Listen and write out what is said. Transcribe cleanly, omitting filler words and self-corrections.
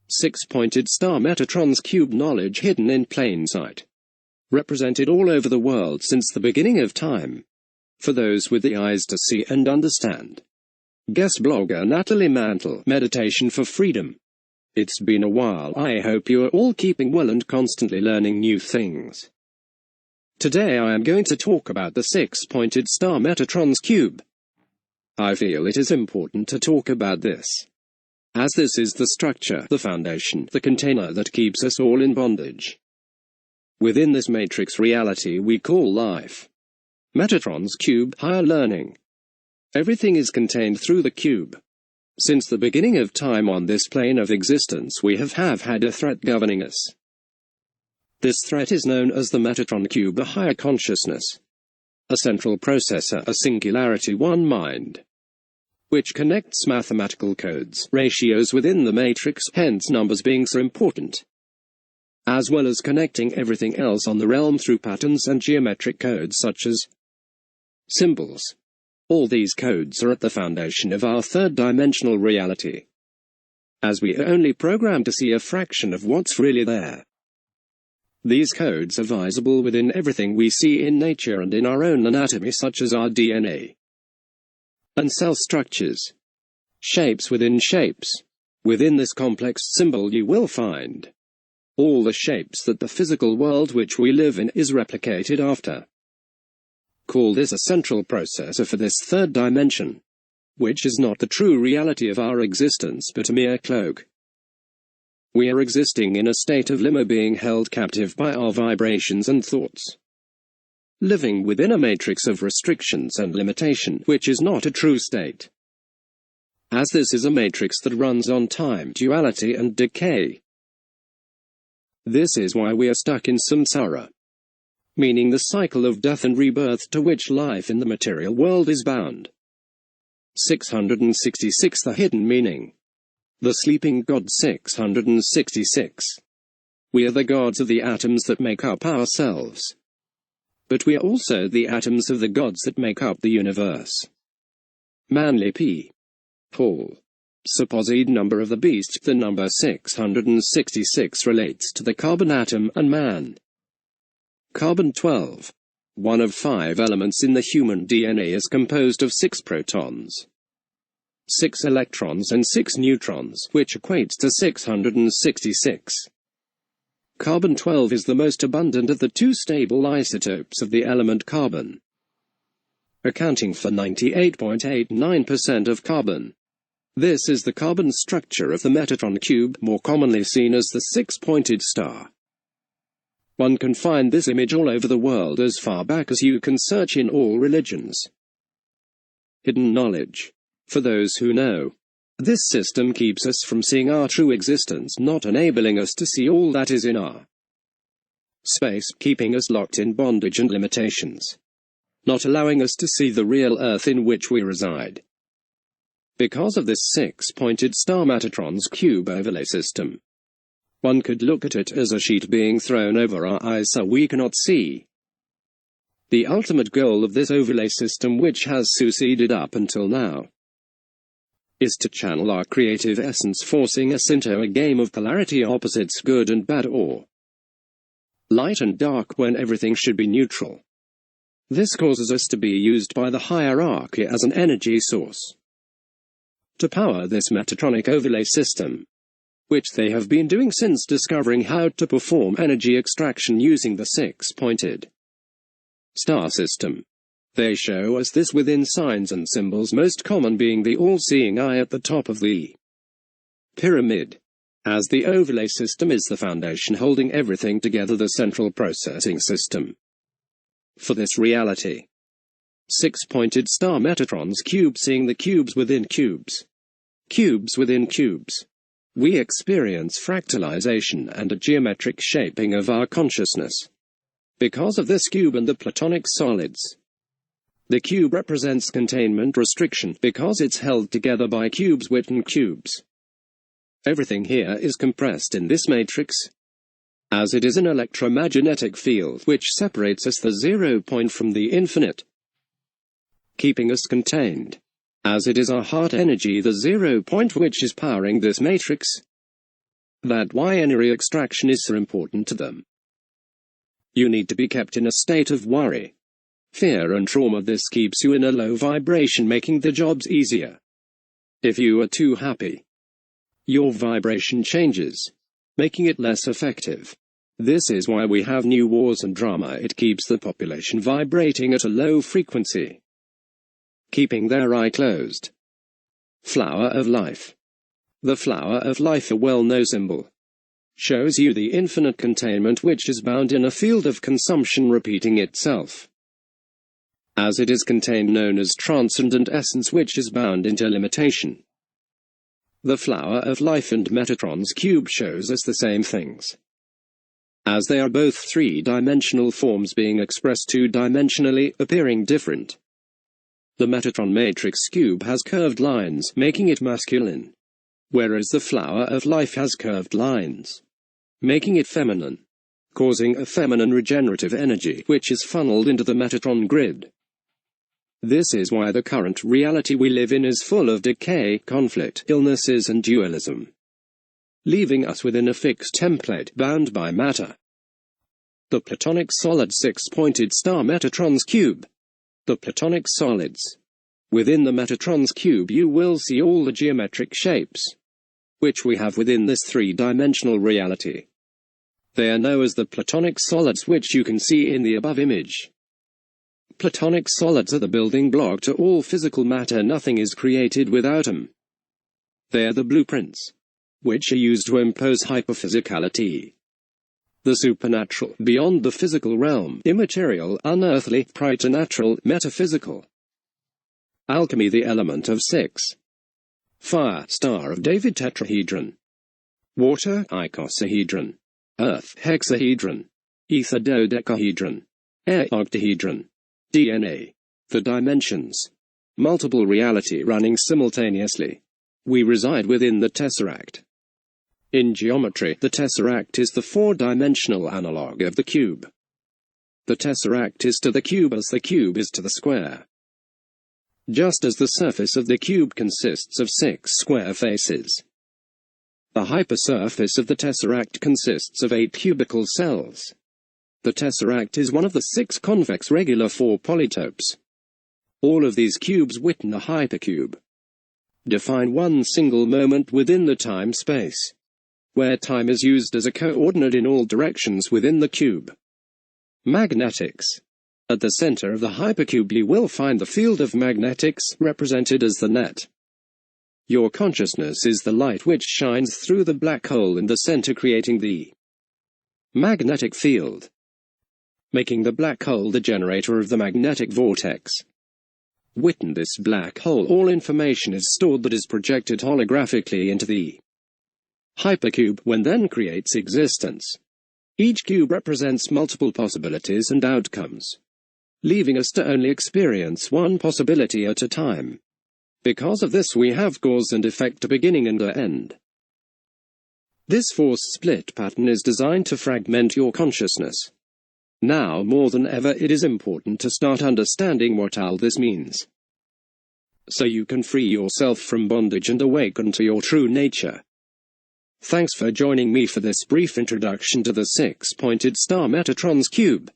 Six-pointed star Metatron's cube, knowledge hidden in plain sight. Represented all over the world since the beginning of time. For those with the eyes to see and understand. Guest blogger Natalie Mantle, Meditation for Freedom. It's been a while. I hope you are all keeping well and constantly learning new things. Today I am going to talk about the six-pointed star Metatron's cube. I feel it is important to talk about this, as this is the structure, the foundation, the container that keeps us all in bondage. Within this matrix reality we call life. Metatron's cube, higher learning. Everything is contained through the cube. Since the beginning of time on this plane of existence we have had a threat governing us. This threat is known as the Metatron Cube, a higher consciousness. A central processor, a singularity, one mind, which connects mathematical codes, ratios within the matrix, hence numbers being so important, as well as connecting everything else on the realm through patterns and geometric codes such as symbols. All these codes are at the foundation of our third-dimensional reality, as we are only programmed to see a fraction of what's really there. These codes are visible within everything we see in nature and in our own anatomy, such as our DNA and cell structures. Shapes within shapes. Within this complex symbol you will find all the shapes that the physical world which we live in is replicated after. Call this a central processor for this third dimension, which is not the true reality of our existence but a mere cloak. We are existing in a state of limbo, being held captive by our vibrations and thoughts, living within a matrix of restrictions and limitation, which is not a true state, as this is a matrix that runs on time, duality and decay. This is why we are stuck in samsara, meaning the cycle of death and rebirth to which life in the material world is bound. 666. The hidden meaning. The sleeping god. 666. We are the gods of the atoms that make up ourselves, but we are also the atoms of the gods that make up the universe. Manly P. Paul. Supposed number of the beast. The number 666 relates to the carbon atom and man. Carbon 12, one of 5 elements in the human DNA, is composed of 6 protons, 6 electrons and 6 neutrons, which equates to 666. Carbon 12 is the most abundant of the 2 stable isotopes of the element carbon, accounting for 98.89% of carbon. This is the carbon structure of the Metatron Cube, more commonly seen as the six-pointed star. One can find this image all over the world as far back as you can search in all religions. Hidden knowledge. For those who know, this system keeps us from seeing our true existence, not enabling us to see all that is in our space, keeping us locked in bondage and limitations, not allowing us to see the real earth in which we reside. Because of this six-pointed star Metatron's cube overlay system, one could look at it as a sheet being thrown over our eyes so we cannot see. The ultimate goal of this overlay system, which has succeeded up until now, is to channel our creative essence, forcing us into a game of polarity opposites, good and bad, or light and dark, when everything should be neutral. This causes us to be used by the hierarchy as an energy source to power this Metatronic overlay system, which they have been doing since discovering how to perform energy extraction using the six-pointed star system. They show us this within signs and symbols, most common being the all-seeing eye at the top of the pyramid, as the overlay system is the foundation holding everything together, the central processing system for this reality. Six-pointed star Metatron's cube, seeing the cubes within cubes, cubes within cubes. We experience fractalization and a geometric shaping of our consciousness because of this cube and the Platonic solids. The cube represents containment, restriction, because it's held together by cubes within cubes. Everything here is compressed in this matrix, as it is an electromagnetic field which separates us, the 0 point, from the infinite, keeping us contained, as it is our heart energy, the 0 point, which is powering this matrix. That's why energy extraction is so important to them. You need to be kept in a state of worry, fear and trauma. This keeps you in a low vibration, making the jobs easier. If you are too happy, your vibration changes, making it less effective. This is why we have new wars and drama. It keeps the population vibrating at a low frequency, keeping their eye closed. Flower of life. The flower of life, a well-known symbol, shows you the infinite containment which is bound in a field of consumption repeating itself, as it is contained, known as transcendent essence, which is bound into limitation. The flower of life and Metatron's cube shows us the same things, as they are both three-dimensional forms being expressed two-dimensionally, appearing different. The Metatron matrix cube has curved lines, making it masculine, whereas the flower of life has curved lines, making it feminine, causing a feminine regenerative energy which is funneled into the Metatron grid. This is why the current reality we live in is full of decay, conflict, illnesses and dualism, leaving us within a fixed template bound by matter. The Platonic Solids six-pointed star Metatron's cube. The Platonic Solids. Within the Metatron's cube you will see all the geometric shapes, which we have within this three-dimensional reality. They are known as the Platonic Solids, which you can see in the above image. Platonic solids are the building block to all physical matter. Nothing is created without them. They are the blueprints, which are used to impose hyperphysicality, the supernatural, beyond the physical realm, immaterial, unearthly, preternatural, metaphysical. Alchemy, the element of 6. Fire, Star of David tetrahedron. Water, icosahedron. Earth, hexahedron. Ether, dodecahedron. Air, octahedron. DNA, the dimensions. Multiple reality running simultaneously. We reside within the tesseract. In geometry, the tesseract is the four-dimensional analog of the cube. The tesseract is to the cube as the cube is to the square. Just as the surface of the cube consists of 6 square faces, the hypersurface of the tesseract consists of 8 cubical cells. The tesseract is one of the 6 convex regular 4 polytopes. All of these cubes within a hypercube define one single moment within the time-space, where time is used as a coordinate in all directions within the cube. Magnetics. At the center of the hypercube you will find the field of magnetics, represented as the net. Your consciousness is the light which shines through the black hole in the center, creating the magnetic field, making the black hole the generator of the magnetic vortex. Within this black hole all information is stored that is projected holographically into the hypercube, when then creates existence. Each cube represents multiple possibilities and outcomes, leaving us to only experience one possibility at a time. Because of this we have cause and effect, a beginning and an end. This force split pattern is designed to fragment your consciousness. Now more than ever it is important to start understanding what all this means, so you can free yourself from bondage and awaken to your true nature. Thanks for joining me for this brief introduction to the 6-pointed star Metatron's cube.